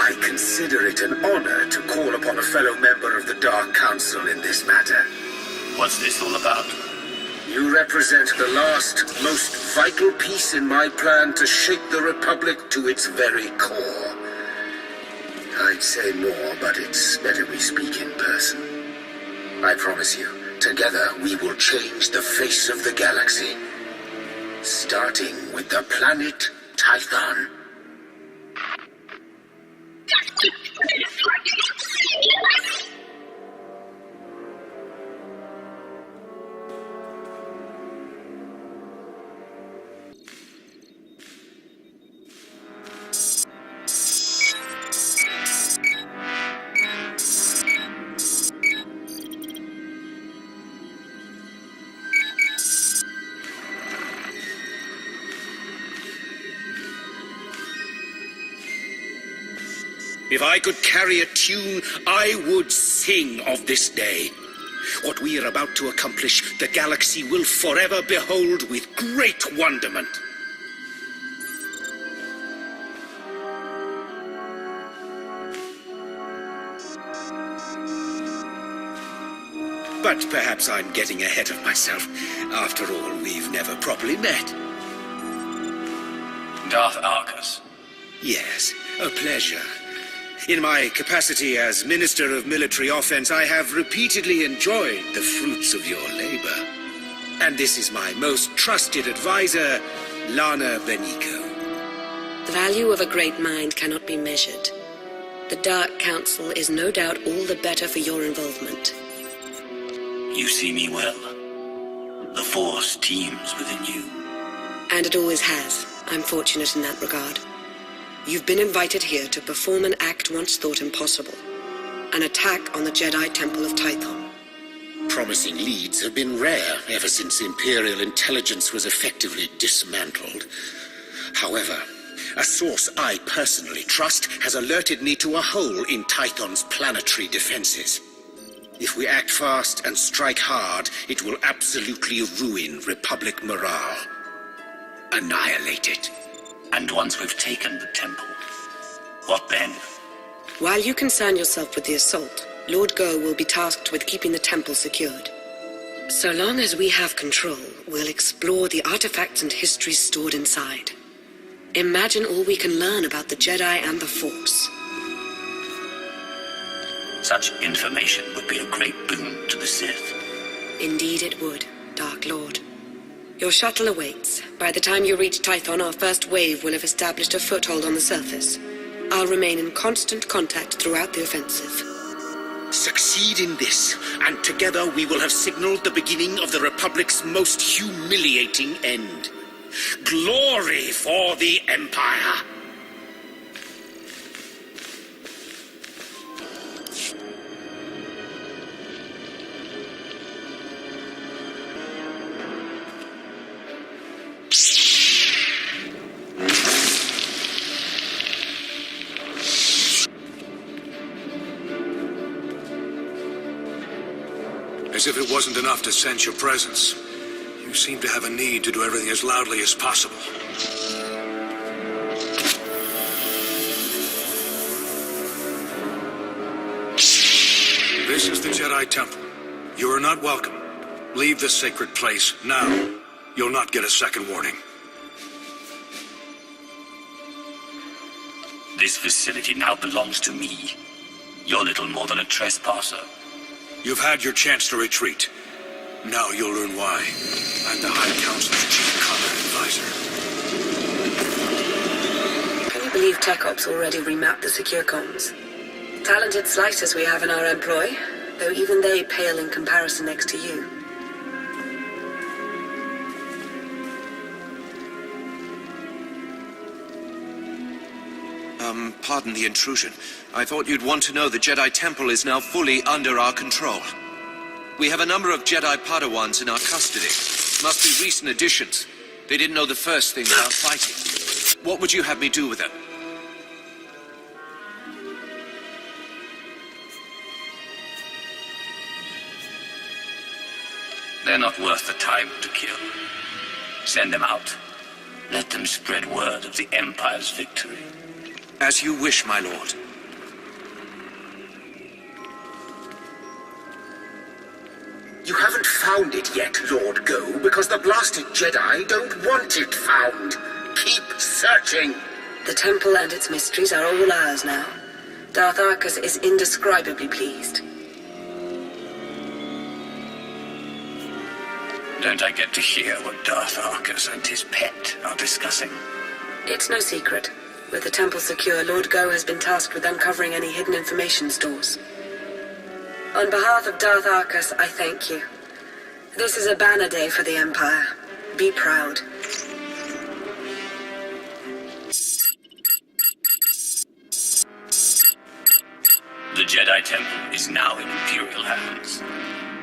I consider it an honor to call upon a fellow member of the Dark Council in this matter. What's this all about? You represent the last, most vital piece in my plan to shake the Republic to its very core. I'd say more, but it's better we speak in person. I promise you, together we will change the face of the galaxy. Starting with the planet Tython. If I could carry a tune, I would sing of this day. What we are about to accomplish, the galaxy will forever behold with great wonderment. But perhaps I'm getting ahead of myself. After all, we've never properly met. Darth Arcus. Yes, a pleasure. In my capacity as Minister of Military Offense, I have repeatedly enjoyed the fruits of your labor. And this is my most trusted advisor, Lana Benico. The value of a great mind cannot be measured. The Dark Council is no doubt all the better for your involvement. You see me well. The Force teems within you. And it always has. I'm fortunate in that regard. You've been invited here to perform an act once thought impossible. An attack on the Jedi Temple of Tython. Promising leads have been rare ever since Imperial intelligence was effectively dismantled. However, a source I personally trust has alerted me to a hole in Tython's planetary defenses. If we act fast and strike hard, it will absolutely ruin Republic morale. Annihilate it. And once we've taken the temple, what then? While you concern yourself with the assault, Lord Go will be tasked with keeping the temple secured. So long as we have control, we'll explore the artifacts and histories stored inside. Imagine all we can learn about the Jedi and the Force. Such information would be a great boon to the Sith. Indeed it would, Dark Lord. Your shuttle awaits. By the time you reach Tython, our first wave will have established a foothold on the surface. I'll remain in constant contact throughout the offensive. Succeed in this, and together we will have signaled the beginning of the Republic's most humiliating end. Glory for the Empire! As if it wasn't enough to sense your presence, you seem to have a need to do everything as loudly as possible. This is the Jedi Temple. You are not welcome. Leave this sacred place now. You'll not get a second warning. This facility now belongs to me. You're little more than a trespasser. You've had your chance to retreat. Now you'll learn why. I'm the High Council's chief combat advisor. Can you believe Tech Ops already remapped the secure comms? Talented slicers we have in our employ, though even they pale in comparison next to you. Pardon the intrusion. I thought you'd want to know the Jedi Temple is now fully under our control. We have a number of Jedi Padawans in our custody. Must be recent additions. They didn't know the first thing about fighting. What would you have me do with them? They're not worth the time to kill. Send them out. Let them spread word of the Empire's victory. As you wish, my lord. found it yet, Lord Go, because the blasted Jedi don't want it found. Keep searching. The temple and its mysteries are all ours now. Darth Arcus is indescribably pleased. Don't I get to hear what Darth Arcus and his pet are discussing? It's no secret. With the temple secure, Lord Go has been tasked with uncovering any hidden information stores. On behalf of Darth Arcus, I thank you. This is a banner day for the Empire. Be proud. The Jedi Temple is now in Imperial hands.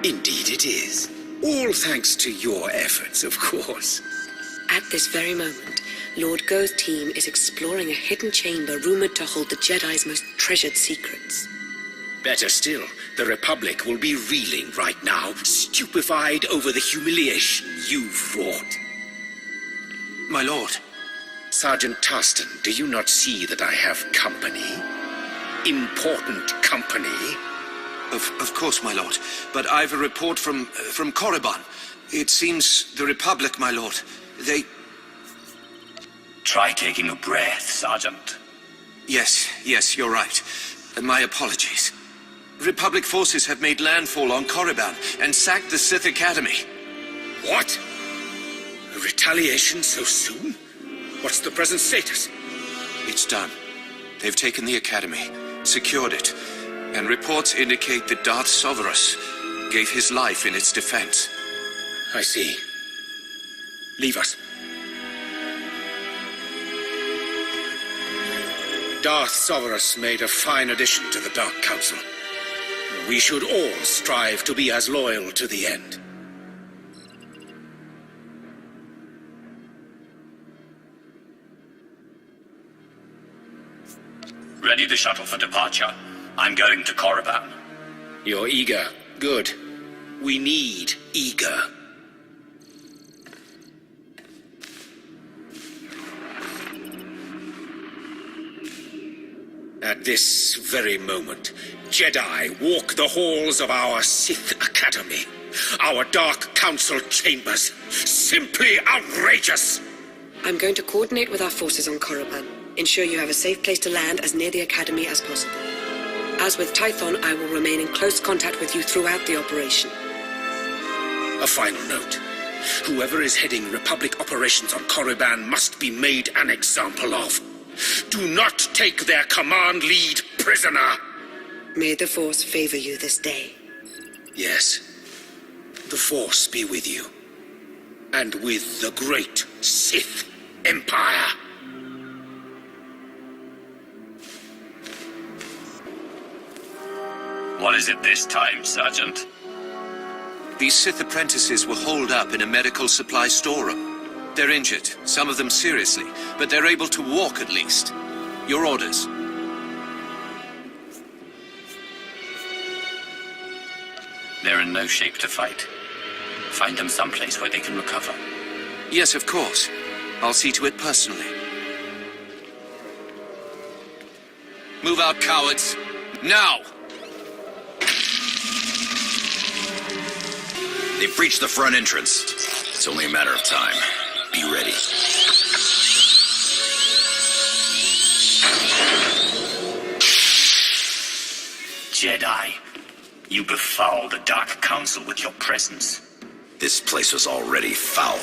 Indeed it is. All thanks to your efforts, of course. At this very moment, Lord Go's team is exploring a hidden chamber rumored to hold the Jedi's most treasured secrets. Better still, the Republic will be reeling right now, stupefied over the humiliation you've wrought. My lord. Sergeant Tarston, do you not see that I have company? Important company? Of course, my lord. But I've a report from Korriban. It seems the Republic, my lord, they... Try taking a breath, Sergeant. Yes, you're right. My apologies. Republic forces have made landfall on Korriban and sacked the Sith Academy. What? A retaliation so soon? What's the present status? It's done. They've taken the Academy, secured it, and reports indicate that Darth Soverus gave his life in its defense. I see. Leave us. Darth Soverus made a fine addition to the Dark Council. We should all strive to be as loyal to the end. Ready the shuttle for departure. I'm going to Korriban. You're eager. Good. We need eager. At this very moment, Jedi walk the halls of our Sith Academy, our Dark Council chambers. Simply outrageous! I'm going to coordinate with our forces on Korriban. Ensure you have a safe place to land as near the Academy as possible. As with Tython, I will remain in close contact with you throughout the operation. A final note. Whoever is heading Republic operations on Korriban must be made an example of. Do not take their command lead prisoner! May the Force favor you this day. Yes. The Force be with you. And with the great Sith Empire. What is it this time, Sergeant? These Sith apprentices were holed up in a medical supply storeroom. They're injured, some of them seriously, but they're able to walk at least. Your orders. They're in no shape to fight. Find them someplace where they can recover. Yes, of course. I'll see to it personally. Move out, cowards. Now! They've breached the front entrance. It's only a matter of time. Be ready. Jedi, you befoul the Dark Council with your presence. This place was already foul.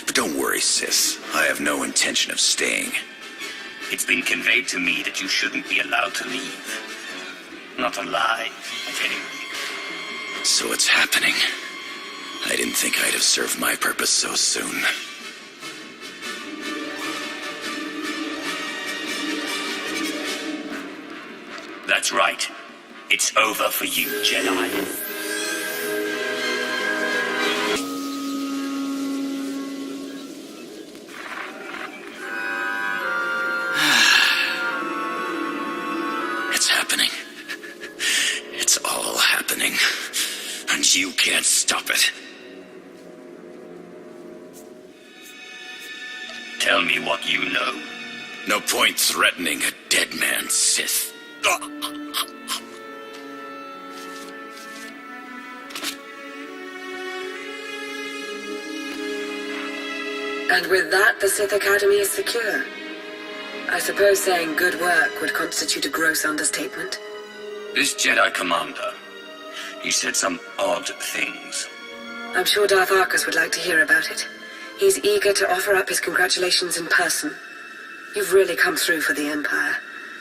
But don't worry, sis. I have no intention of staying. It's been conveyed to me that you shouldn't be allowed to leave. Not alive, at any rate. So it's happening. I didn't think I'd have served my purpose so soon. That's right. It's over for you, Jedi. It's happening. It's all happening. And you can't stop it. Tell me what you know. No point threatening a dead man, Sith. And with that, the Sith Academy is secure. I suppose saying good work would constitute a gross understatement. This Jedi commander, he said some odd things. I'm sure Darth Arcus would like to hear about it. He's eager to offer up his congratulations in person. You've really come through for the Empire.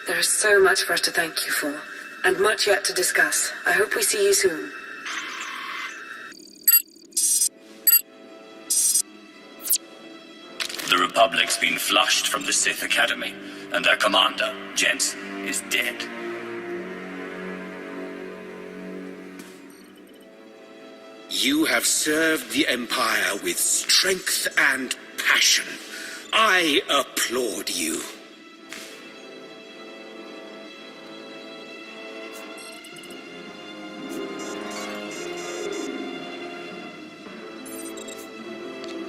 There is so much for us to thank you for, and much yet to discuss. I hope we see you soon. The Republic's been flushed from the Sith Academy, and their commander, Jensen, is dead. You have served the Empire with strength and passion. I applaud you.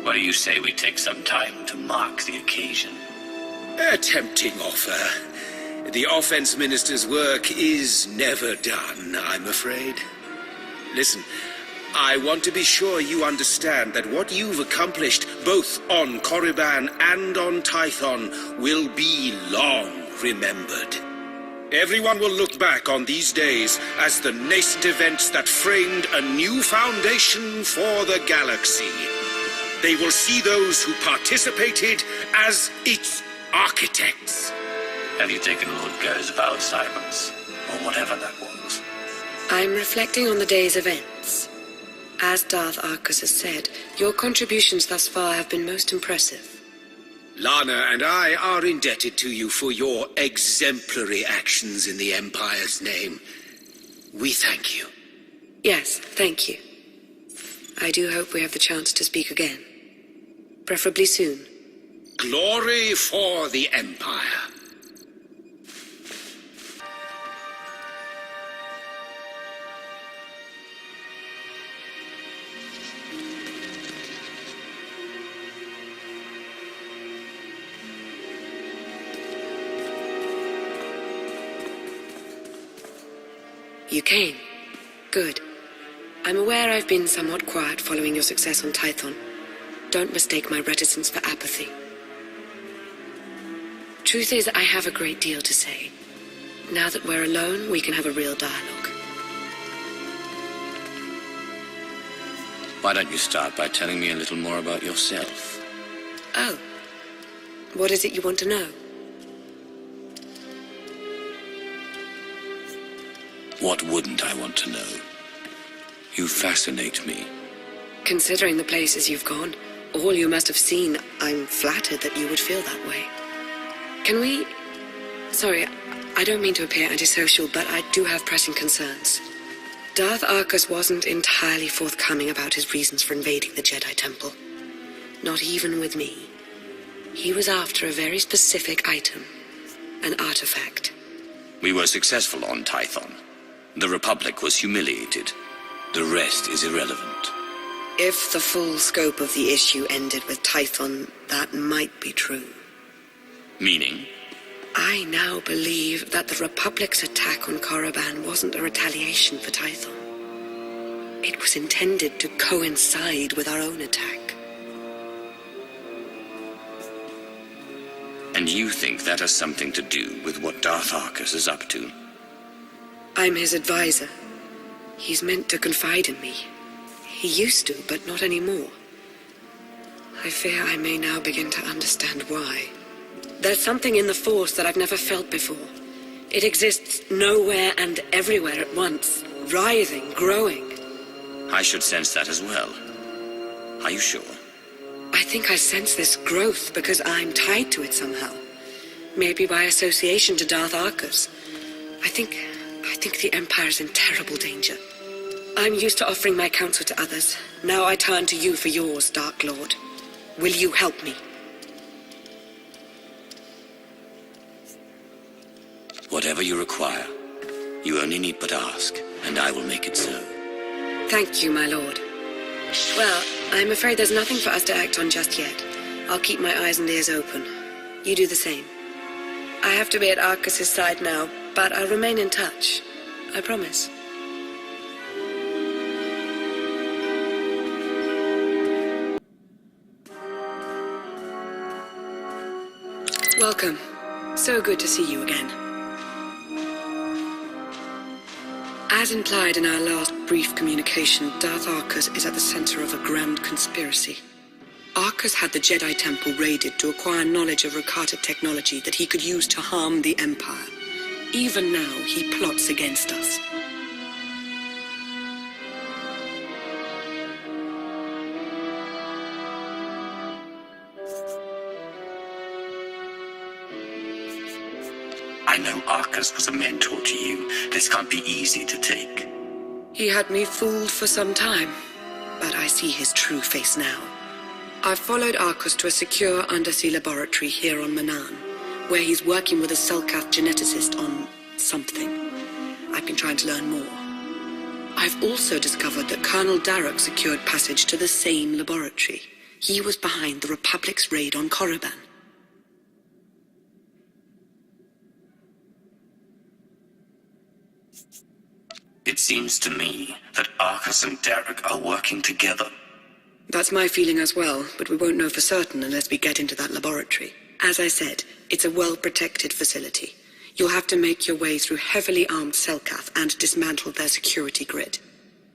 What do you say we take some time to mark the occasion? A tempting offer. The Offense Minister's work is never done, I'm afraid. Listen, I want to be sure you understand that what you've accomplished, both on Korriban and on Tython, will be long remembered. Everyone will look back on these days as the nascent events that framed a new foundation for the galaxy. They will see those who participated as its architects. Have you taken Lord Ger's vow of silence, or whatever that was? I'm reflecting on the day's events. As Darth Arcus has said, your contributions thus far have been most impressive. Lana and I are indebted to you for your exemplary actions in the Empire's name. We thank you. Yes, thank you. I do hope we have the chance to speak again. Preferably soon. Glory for the Empire. You came. Good. I'm aware I've been somewhat quiet following your success on Tython. Don't mistake my reticence for apathy. Truth is, I have a great deal to say. Now that we're alone, we can have a real dialogue. Why don't you start by telling me a little more about yourself? Oh. What is it you want to know? What wouldn't I want to know? You fascinate me. Considering the places you've gone, all you must have seen, I'm flattered that you would feel that way. Can we... Sorry, I don't mean to appear antisocial, but I do have pressing concerns. Darth Arcus wasn't entirely forthcoming about his reasons for invading the Jedi Temple. Not even with me. He was after a very specific item. An artifact. We were successful on Tython. The Republic was humiliated. The rest is irrelevant. If the full scope of the issue ended with Tython, that might be true. Meaning? I now believe that the Republic's attack on Korriban wasn't a retaliation for Tython. It was intended to coincide with our own attack. And you think that has something to do with what Darth Arcus is up to? I'm his advisor. He's meant to confide in me. He used to, but not anymore. I fear I may now begin to understand why. There's something in the Force that I've never felt before. It exists nowhere and everywhere at once, writhing, growing. I should sense that as well. Are you sure? I think I sense this growth because I'm tied to it somehow. Maybe by association to Darth Arcus. I think the Empire's in terrible danger. I'm used to offering my counsel to others. Now I turn to you for yours, Dark Lord. Will you help me? Whatever you require. You only need but ask, and I will make it so. Thank you, my lord. Well, I'm afraid there's nothing for us to act on just yet. I'll keep my eyes and ears open. You do the same. I have to be at Arcus's side now, but I'll remain in touch. I promise. Welcome. So good to see you again. As implied in our last brief communication, Darth Arcus is at the center of a grand conspiracy. Arcus had the Jedi Temple raided to acquire knowledge of Rakata technology that he could use to harm the Empire. Even now, he plots against us. I know Arcus was a mentor to you. This can't be easy to take. He had me fooled for some time, but I see his true face now. I've followed Arcus to a secure undersea laboratory here on Manan, where he's working with a Selkath geneticist on something. I've been trying to learn more. I've also discovered that Colonel Darroch secured passage to the same laboratory. He was behind the Republic's raid on Korriban. It seems to me that Arcus and Darroch are working together. That's my feeling as well, but we won't know for certain unless we get into that laboratory. As I said, it's a well-protected facility. You'll have to make your way through heavily armed Selkath and dismantle their security grid.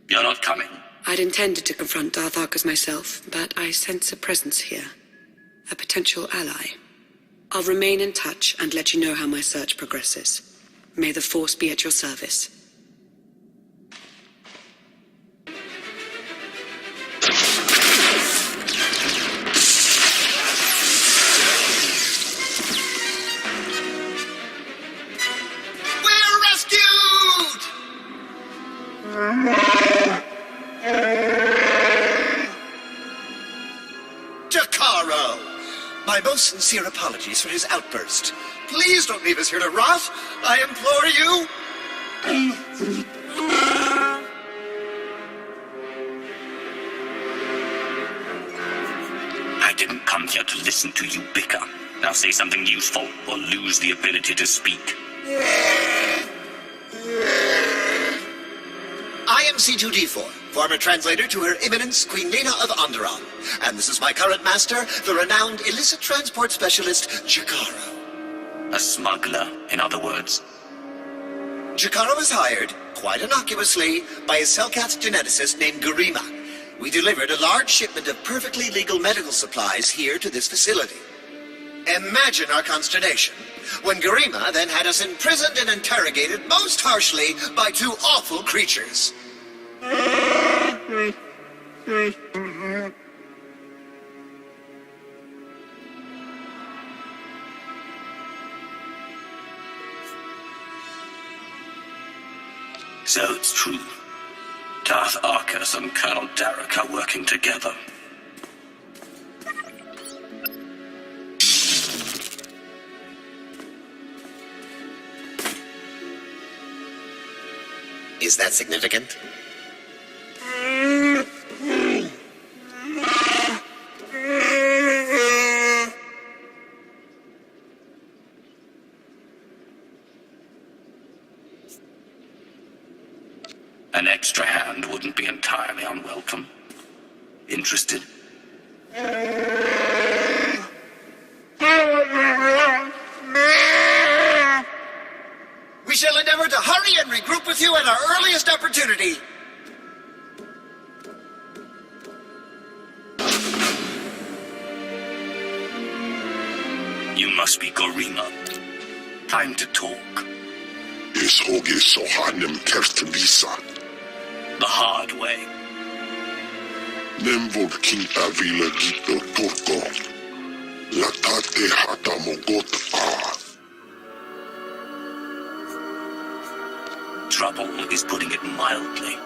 You're not coming. I'd intended to confront Darth Arcus myself, but I sense a presence here. A potential ally. I'll remain in touch and let you know how my search progresses. May the Force be at your service. Jakaro! My most sincere apologies for his outburst. Please don't leave us here to rot. I implore you. I didn't come here to listen to you bicker. Now say something useful, or lose the ability to speak. I am C2D4, former translator to Her Eminence Queen Lena of Onderon. And this is my current master, the renowned illicit transport specialist, Jakaro. A smuggler, in other words. Jakaro was hired, quite innocuously, by a Selkath geneticist named Garima. We delivered a large shipment of perfectly legal medical supplies here to this facility. Imagine our consternation when Garima then had us imprisoned and interrogated most harshly by two awful creatures. So it's true. Darth Arcus and Colonel Darroch are working together. Is that significant? An extra hand wouldn't be entirely unwelcome. Interested? We shall endeavor to hurry and regroup with you at our earliest opportunity. You must be Garima. Time to talk. Is hoge sohanem kertlisa. The hard way. Nemvod kinta vila gito turko. Latate hata mogot a. Trouble is putting it mildly.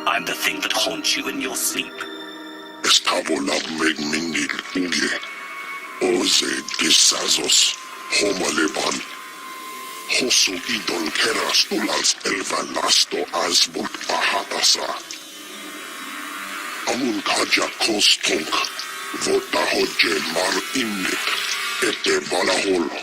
I'm the thing that haunts you in your sleep. Estavo la megminil uge. Oze desazos. Homaleban. Hosu idol keras tulals elvalasto asbult ahatasa. Amun kaja kostonk. Vota hoje mar innit. Ete valaholo.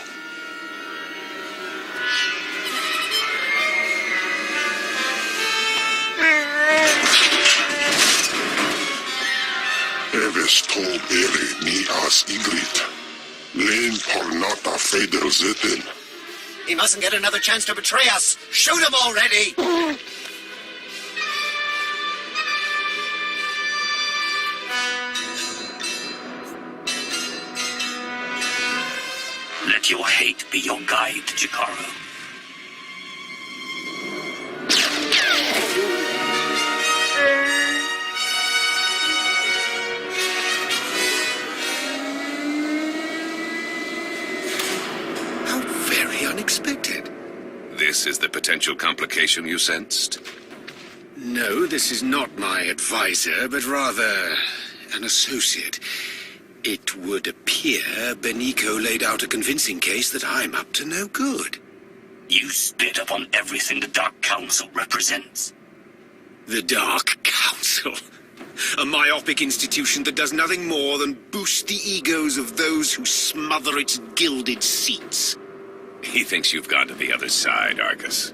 Eves to bere ni as igrit. Lane Parnata Feder Zitten. He mustn't get another chance to betray us. Shoot him already! Let your hate be your guide, Jakaro. How very unexpected. This is the potential complication you sensed? No, this is not my advisor, but rather an associate. It would appear Beniko laid out a convincing case that I'm up to no good. You spit upon everything the Dark Council represents. The Dark Council? A myopic institution that does nothing more than boost the egos of those who smother its gilded seats. He thinks you've gone to the other side, Argus.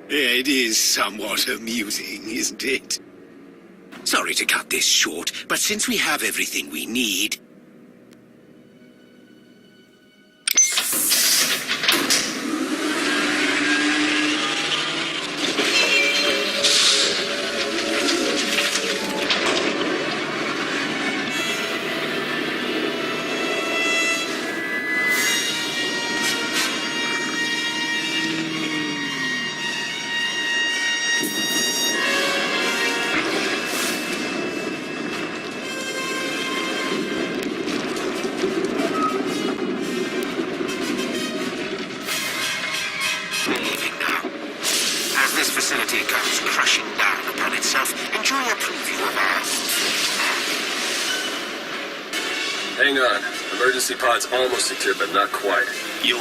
It is somewhat amusing, isn't it? Sorry to cut this short, but since we have everything we need... Hang on. Emergency pod's almost secure, but not quite. You're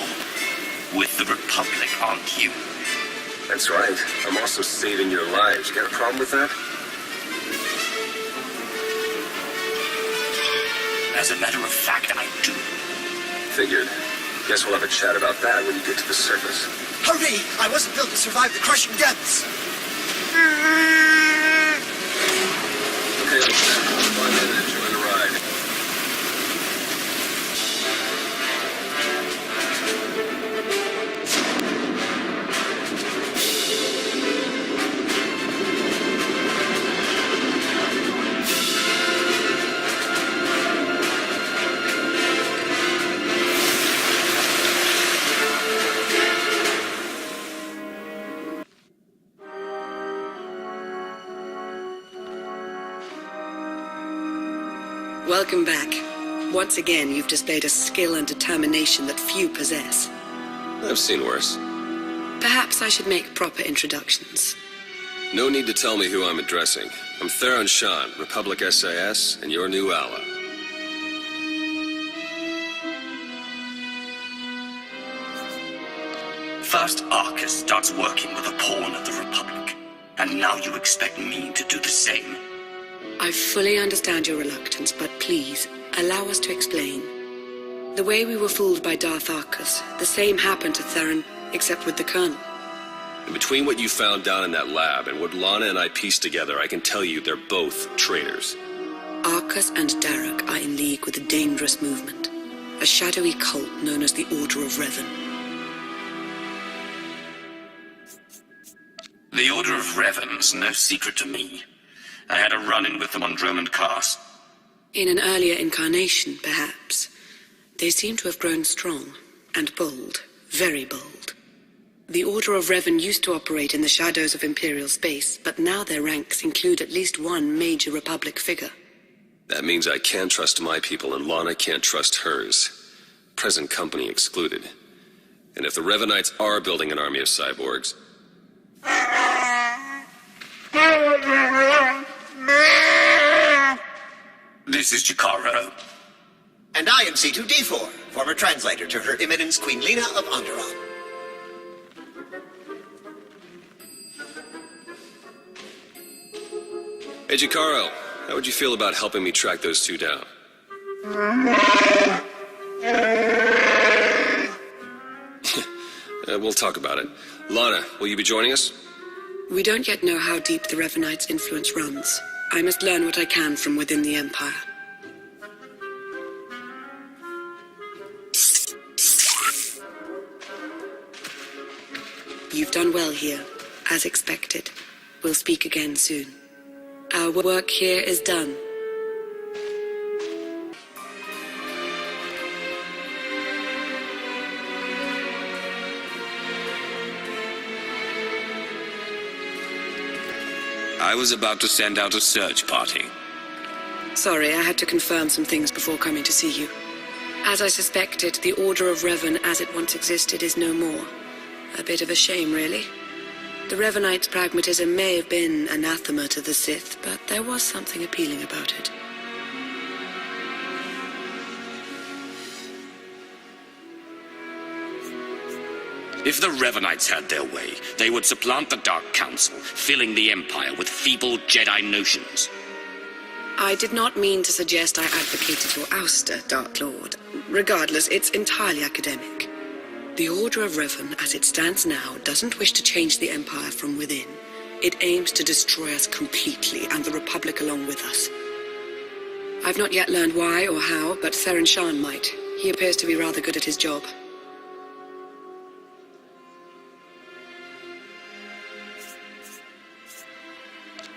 with the Republic, aren't you? That's right. I'm also saving your lives. You got a problem with that? As a matter of fact, I do. Figured. Guess we'll have a chat about that when you get to the surface. Hurry! I wasn't built to survive the crushing depths! Okay, let's climb in and enjoy the ride. Welcome back. Once again, you've displayed a skill and determination that few possess. I've seen worse. Perhaps I should make proper introductions. No need to tell me who I'm addressing. I'm Theron Shan, Republic SAS, and your new ally. First, Arcus starts working with a pawn of the Republic, and now you expect me to do the same. I fully understand your reluctance, but please, allow us to explain. The way we were fooled by Darth Arcus, the same happened to Theron, except with the Colonel. And between what you found down in that lab and what Lana and I pieced together, I can tell you they're both traitors. Arcus and Derek are in league with a dangerous movement, a shadowy cult known as the Order of Revan. The Order of Revan's no secret to me. I had a run-in with them on Dromund Cast. In an earlier incarnation, perhaps. They seem to have grown strong and bold, very bold. The Order of Revan used to operate in the shadows of Imperial space, but now their ranks include at least one major Republic figure. That means I can't trust my people and Lana can't trust hers. Present company excluded. And if the Revanites are building an army of cyborgs... This is Jakaro. And I am C2D4, former translator to Her Eminence Queen Lena of Onderon. Hey, Jakaro, how would you feel about helping me track those two down? We'll talk about it. Lana, will you be joining us? We don't yet know how deep the Revanites' influence runs. I must learn what I can from within the Empire. You've done well here, as expected. We'll speak again soon. Our work here is done. I was about to send out a search party. Sorry, I had to confirm some things before coming to see you. As I suspected, the Order of Revan as it once existed is no more. A bit of a shame, really. The Revanites' pragmatism may have been anathema to the Sith, but there was something appealing about it. If the Revanites had their way, they would supplant the Dark Council, filling the Empire with feeble Jedi notions. I did not mean to suggest I advocated your ouster, Dark Lord. Regardless, it's entirely academic. The Order of Revan, as it stands now, doesn't wish to change the Empire from within. It aims to destroy us completely, and the Republic along with us. I've not yet learned why or how, but Theron Shan might. He appears to be rather good at his job.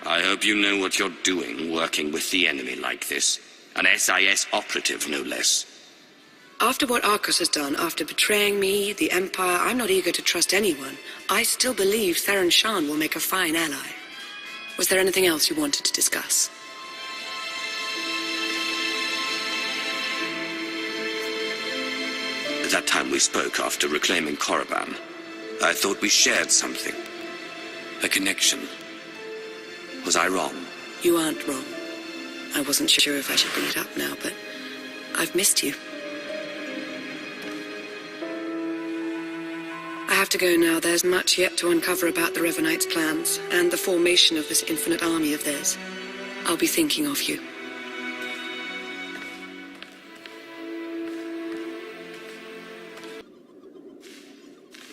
I hope you know what you're doing, working with the enemy like this. An SIS operative, no less. After what Arcus has done, after betraying me, the Empire, I'm not eager to trust anyone. I still believe Theron Shan will make a fine ally. Was there anything else you wanted to discuss? That time we spoke after reclaiming Korriban, I thought we shared something. A connection. Was I wrong? You aren't wrong. I wasn't sure if I should bring it up now, but I've missed you. I have to go now. There's much yet to uncover about the Revanites' plans, and the formation of this infinite army of theirs. I'll be thinking of you.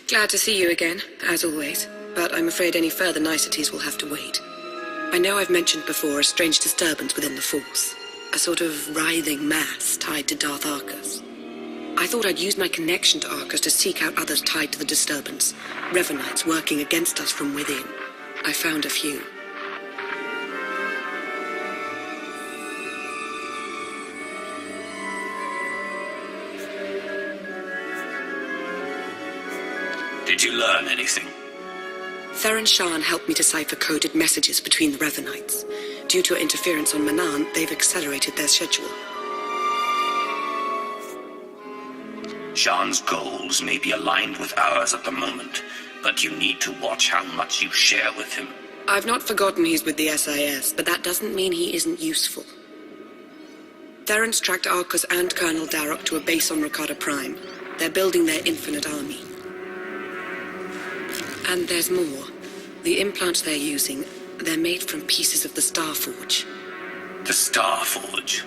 Glad to see you again, as always, but I'm afraid any further niceties will have to wait. I know I've mentioned before a strange disturbance within the Force, a sort of writhing mass tied to Darth Arcus. I thought I'd use my connection to Arcus to seek out others tied to the disturbance, Revanites working against us from within. I found a few. Did you learn anything? Theron Shan helped me decipher coded messages between the Revanites. Due to interference on Manan, they've accelerated their schedule. Shan's goals may be aligned with ours at the moment, but you need to watch how much you share with him. I've not forgotten he's with the SIS, but that doesn't mean he isn't useful. Theron's tracked Arcus and Colonel Darroch to a base on Rakata Prime. They're building their infinite army. And there's more. The implants they're using, they're made from pieces of the Starforge. The Starforge?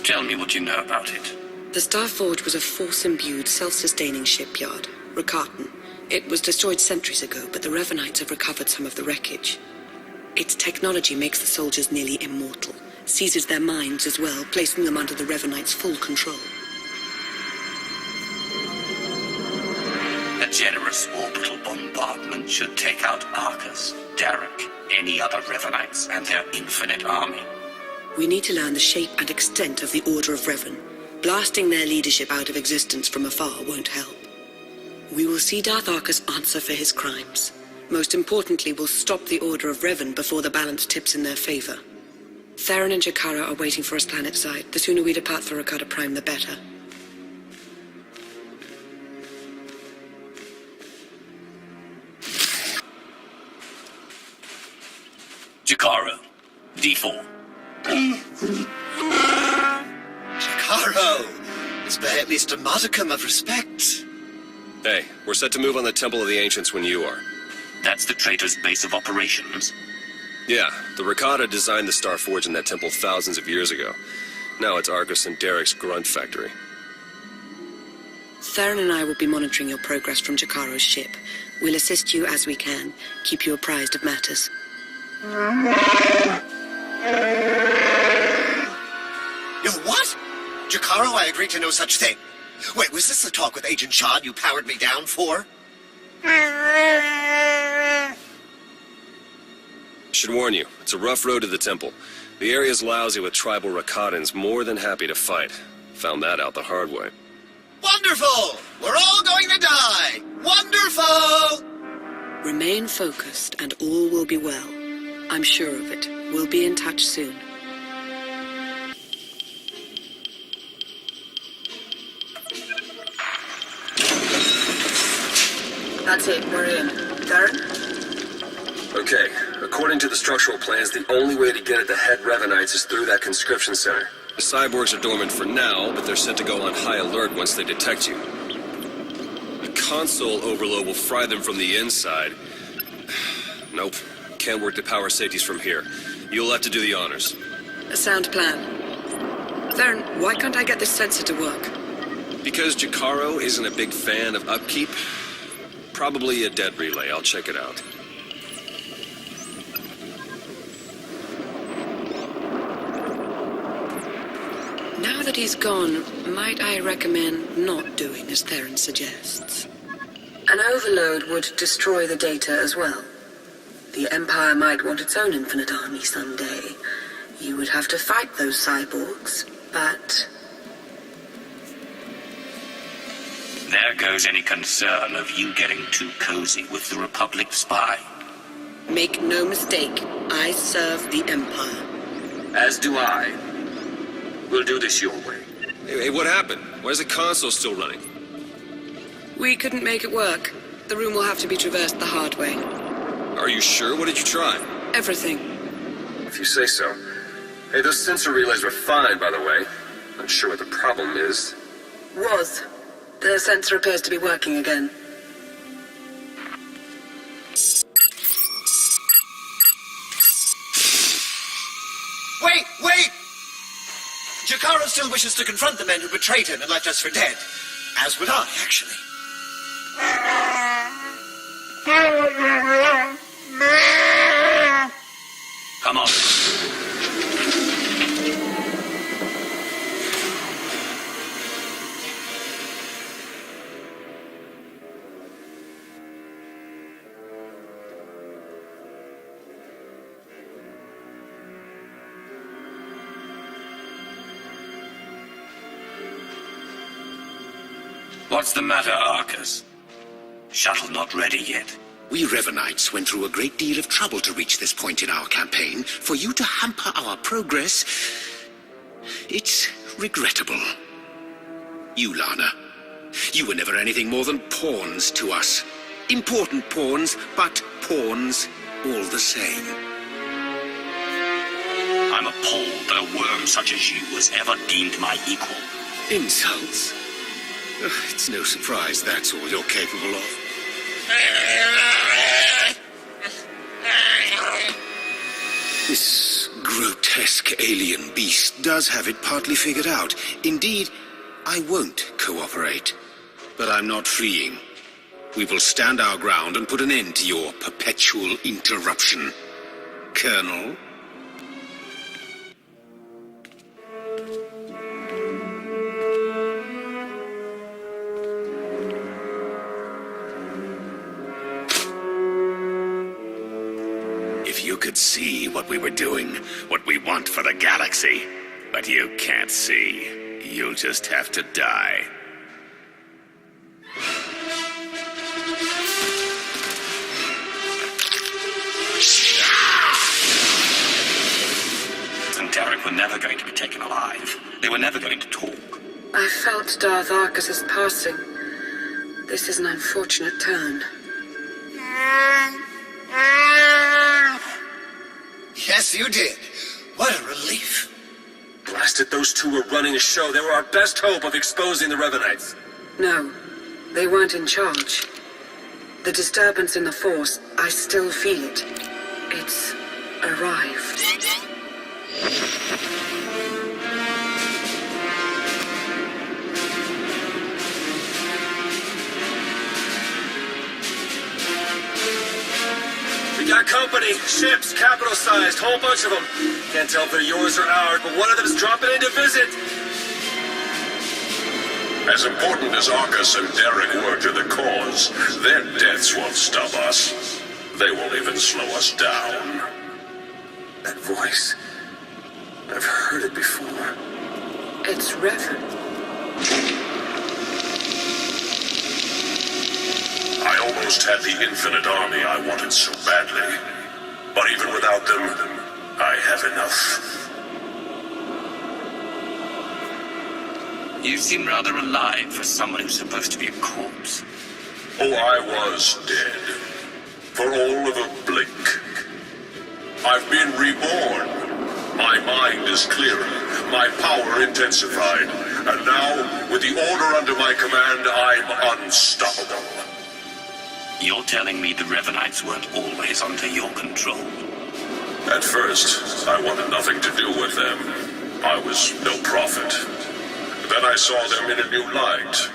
Tell me what you know about it. The Starforge was a Force-imbued, self-sustaining shipyard, Rakatan. It was destroyed centuries ago, but the Revanites have recovered some of the wreckage. Its technology makes the soldiers nearly immortal, seizes their minds as well, placing them under the Revanites' full control. A generous orbital bombardment should take out Arcus, Darroch, any other Revanites, and their infinite army. We need to learn the shape and extent of the Order of Revan. Blasting their leadership out of existence from afar won't help. We will see Darth Arcus answer for his crimes. Most importantly, we'll stop the Order of Revan before the balance tips in their favor. Theron and Jakara are waiting for us planetside. The sooner we depart for Rakata Prime, the better. Jakaro, D4. Jakaro! Spare at least a modicum of respect. Hey, we're set to move on the Temple of the Ancients when you are. That's the traitor's base of operations? Yeah, the Rakata designed the Starforge in that temple thousands of years ago. Now it's Arcus and Darroch's grunt factory. Theron and I will be monitoring your progress from Jakaro's ship. We'll assist you as we can, keep you apprised of matters. You what? Jakaro, I agreed to no such thing. Wait, was this the talk with Agent Shan you powered me down for? Should warn you, it's a rough road to the temple. The area's lousy with tribal Rakatans, more than happy to fight. Found that out the hard way. Wonderful! We're all going to die! Wonderful! Remain focused and all will be well. I'm sure of it. We'll be in touch soon. That's it, we're in. Darren? Okay, according to the structural plans, the only way to get at the head Revanites is through that conscription center. The cyborgs are dormant for now, but they're set to go on high alert once they detect you. The console overload will fry them from the inside. Nope, can't work the power safeties from here. You'll have to do the honors. A sound plan. Theron, why can't I get this sensor to work? Because Jakaro isn't a big fan of upkeep? Probably a dead relay. I'll check it out. Now that he's gone, might I recommend not doing as Theron suggests? An overload would destroy the data as well. The Empire might want its own infinite army someday. You would have to fight those cyborgs, but... There goes any concern of you getting too cozy with the Republic spy. Make no mistake, I serve the Empire. As do I. We'll do this your way. Hey, what happened? Why's the console still running? We couldn't make it work. The room will have to be traversed the hard way. Are you sure? What did you try? Everything. If you say so. Hey, those sensor relays were fine, by the way. Not sure what the problem is. Was. The sensor appears to be working again. Wait! Jakaro still wishes to confront the men who betrayed him and left us for dead. As would I, actually. Come on. What's the matter, Arcus? Shuttle not ready yet? We Revanites went through a great deal of trouble to reach this point in our campaign. For you to hamper our progress, it's regrettable. You, Lana, you were never anything more than pawns to us. Important pawns, but pawns all the same. I'm appalled that a worm such as you was ever deemed my equal. Insults? It's no surprise that's all you're capable of. This grotesque alien beast does have it partly figured out. Indeed, I won't cooperate. But I'm not fleeing. We will stand our ground and put an end to your perpetual interruption. Colonel? If you could see what we were doing, what we want for the galaxy, but you can't see, you'll just have to die. And Derek were never going to be taken alive. They were never going to talk. I felt Darth Arcus's passing. This is an unfortunate turn. Yes, you did. What a relief. Blasted, those two were running a show. They were our best hope of exposing the Revanites. No, they weren't in charge. The disturbance in the Force, I still feel it. It's arrived. We got company, ships, capital-sized, whole bunch of them. Can't tell if they're yours or ours, but one of them's dropping in to visit. As important as Arcus and Derek were to the cause, their deaths won't stop us. They won't even slow us down. That voice. I've heard it before. It's Revan. I almost had the infinite army I wanted so badly. But even without them, I have enough. You seem rather alive for someone who's supposed to be a corpse. Oh, I was dead. For all of a blink. I've been reborn. My mind is clearer, my power intensified. And now, with the order under my command, I'm unstoppable. You're telling me the Revanites weren't always under your control? At first, I wanted nothing to do with them. I was no prophet. Then I saw them in a new light.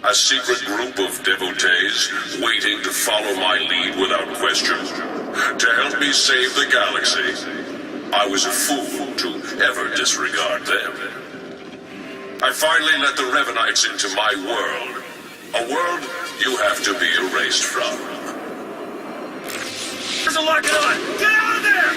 A secret group of devotees waiting to follow my lead without question. To help me save the galaxy. I was a fool to ever disregard them. I finally let the Revanites into my world. A world you have to be erased from. There's a lot going on! Get out of there!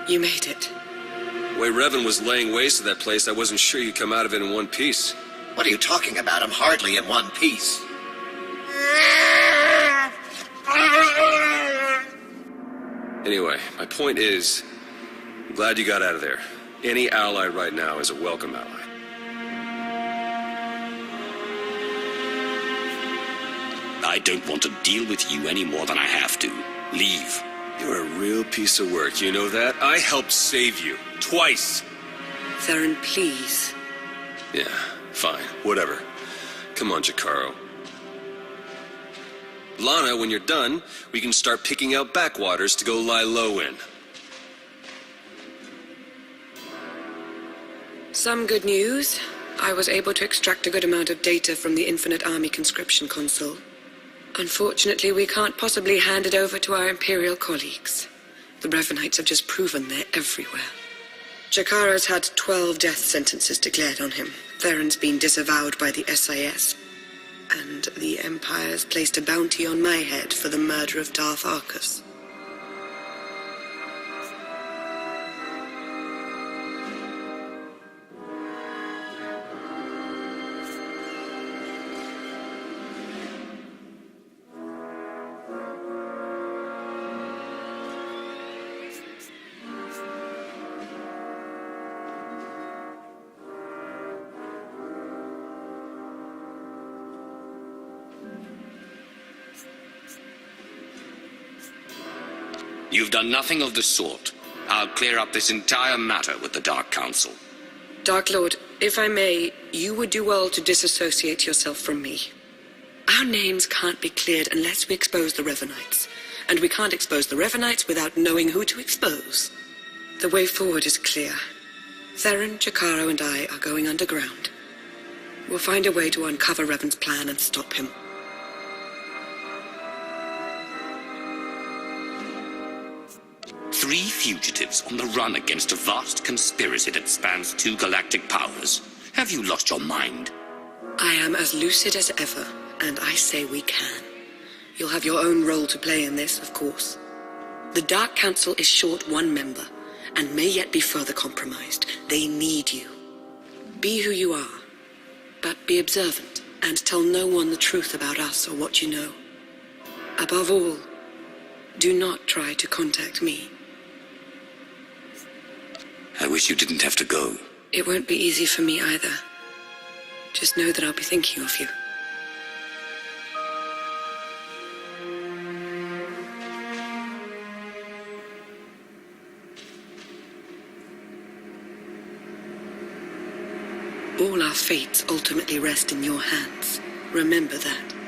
You made it. The way Revan was laying waste to that place, I wasn't sure you'd come out of it in one piece. What are you talking about? I'm hardly in one piece. Anyway, my point is, I'm glad you got out of there. Any ally right now is a welcome ally. I don't want to deal with you any more than I have to. Leave. You're a real piece of work, you know that? I helped save you. Twice. Theron, please. Yeah, fine. Whatever. Come on, Jakaro. Lana, when you're done, we can start picking out backwaters to go lie low in. Some good news. I was able to extract a good amount of data from the Infinite Army conscription console. Unfortunately, we can't possibly hand it over to our Imperial colleagues. The Revanites have just proven they're everywhere. Jakaro's had 12 death sentences declared on him. Theron's been disavowed by the SIS. And the Empire's placed a bounty on my head for the murder of Darth Arcus. You've done nothing of the sort. I'll clear up this entire matter with the Dark Council. Dark Lord, if I may, you would do well to disassociate yourself from me. Our names can't be cleared unless we expose the Revanites. And we can't expose the Revanites without knowing who to expose. The way forward is clear. Theron, Jakaro, and I are going underground. We'll find a way to uncover Revan's plan and stop him. Three fugitives on the run against a vast conspiracy that spans 2 galactic powers. Have you lost your mind? I am as lucid as ever, and I say we can. You'll have your own role to play in this, of course. The Dark Council is short one member, and may yet be further compromised. They need you. Be who you are, but be observant, and tell no one the truth about us or what you know. Above all, do not try to contact me. I wish you didn't have to go. It won't be easy for me either. Just know that I'll be thinking of you. All our fates ultimately rest in your hands. Remember that.